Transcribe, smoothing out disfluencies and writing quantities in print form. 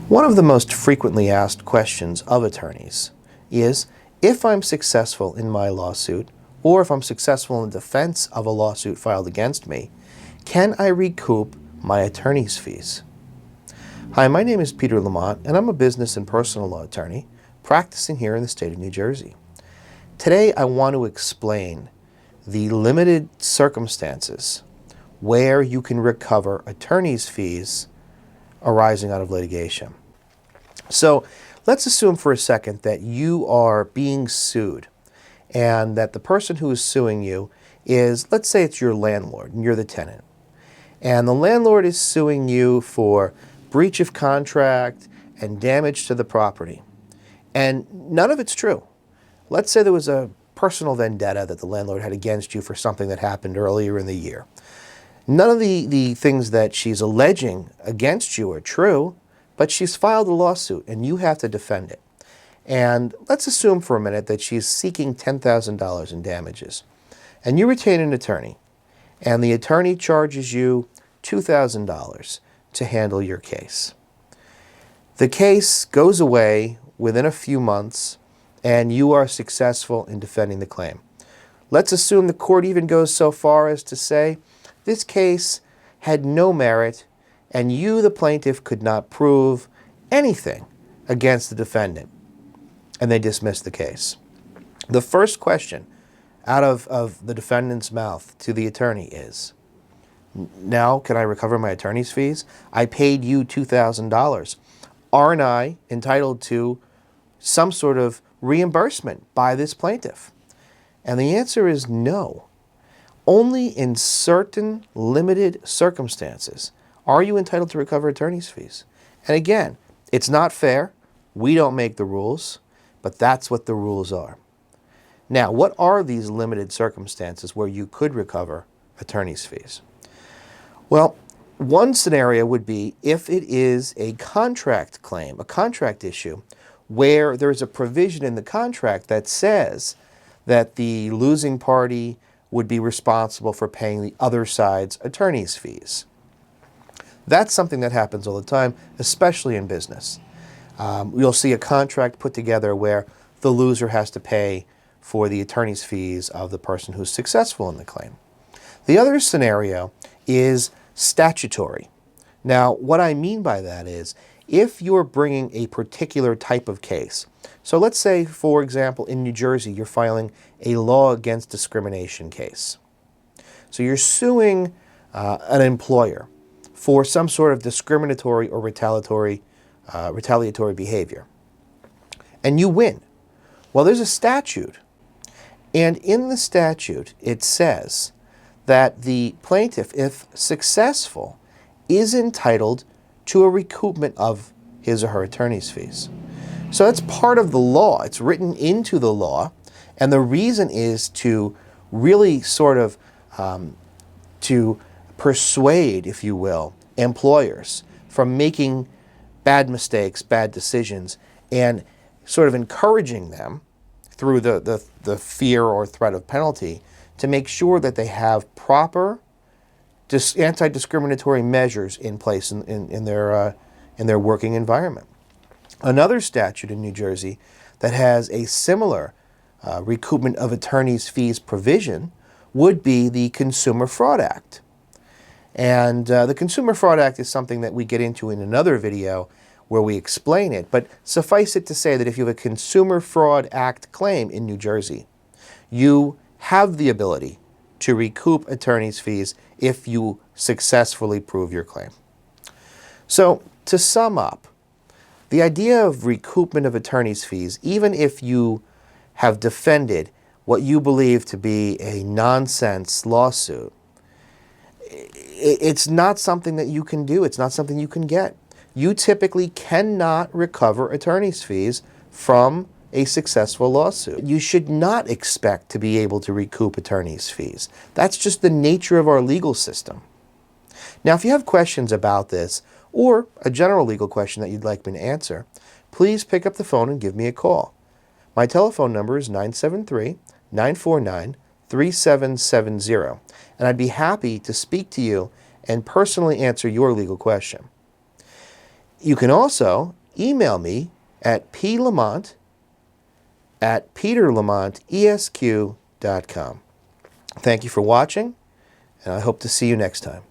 One of the most frequently asked questions of attorneys is, if I'm successful in my lawsuit, or if I'm successful in defense of a lawsuit filed against me, can I recoup my attorney's fees? Hi, my name is Peter Lamont, and I'm a business and personal law attorney practicing here in the state of New Jersey. Today, I want to explain the limited circumstances where you can recover attorney's fees arising out of litigation. So let's assume for a second that you are being sued and that the person who is suing you is, let's say it's your landlord and you're the tenant. And the landlord is suing you for breach of contract and damage to the property. And none of it's true. Let's say there was a personal vendetta that the landlord had against you for something that happened earlier in the year. None of the things that she's alleging against you are true, but she's filed a lawsuit and you have to defend it. And let's assume for a minute that she's seeking $10,000 in damages. And you retain an attorney, and the attorney charges you $2,000 to handle your case. The case goes away within a few months, and you are successful in defending the claim. Let's assume the court even goes so far as to say, this case had no merit, and you, the plaintiff, could not prove anything against the defendant, and they dismiss the case. The first question out of the defendant's mouth to the attorney is, now can I recover my attorney's fees? I paid you $2,000. Aren't I entitled to some sort of reimbursement by this plaintiff? And the answer is no. Only in certain limited circumstances are you entitled to recover attorney's fees. And again, it's not fair. We don't make the rules, but that's what the rules are. Now, what are these limited circumstances where you could recover attorney's fees? Well, one scenario would be if it is a contract claim, a contract issue, where there's a provision in the contract that says that the losing party would be responsible for paying the other side's attorney's fees. That's something that happens all the time, especially in business. You'll see a contract put together where the loser has to pay for the attorney's fees of the person who's successful in the claim. The other scenario is statutory. Now, what I mean by that is, if you're bringing a particular type of case, so let's say, for example, in New Jersey, you're filing a law against discrimination case. So you're suing an employer for some sort of discriminatory or retaliatory behavior. And you win. Well, there's a statute. And in the statute, it says that the plaintiff, if successful, is entitled to a recoupment of his or her attorney's fees. So that's part of the law. It's written into the law. And the reason is to really sort of to persuade, if you will, employers from making bad mistakes, bad decisions, and sort of encouraging them through the fear or threat of penalty to make sure that they have proper anti-discriminatory measures in place in their working environment. Another statute in New Jersey that has a similar recoupment of attorney's fees provision would be the Consumer Fraud Act. And the Consumer Fraud Act is something that we get into in another video where we explain it, but suffice it to say that if you have a Consumer Fraud Act claim in New Jersey, you have the ability to recoup attorney's fees if you successfully prove your claim. So, to sum up, the idea of recoupment of attorney's fees, even if you have defended what you believe to be a nonsense lawsuit, it's not something that you can do. It's not something you can get. You typically cannot recover attorney's fees from a successful lawsuit. You should not expect to be able to recoup attorney's fees. That's just the nature of our legal system. Now, if you have questions about this, or a general legal question that you'd like me to answer, please pick up the phone and give me a call. My telephone number is 973-949-3770, and I'd be happy to speak to you and personally answer your legal question. You can also email me at plamont@peterlamontesq.com. Thank you for watching, and I hope to see you next time.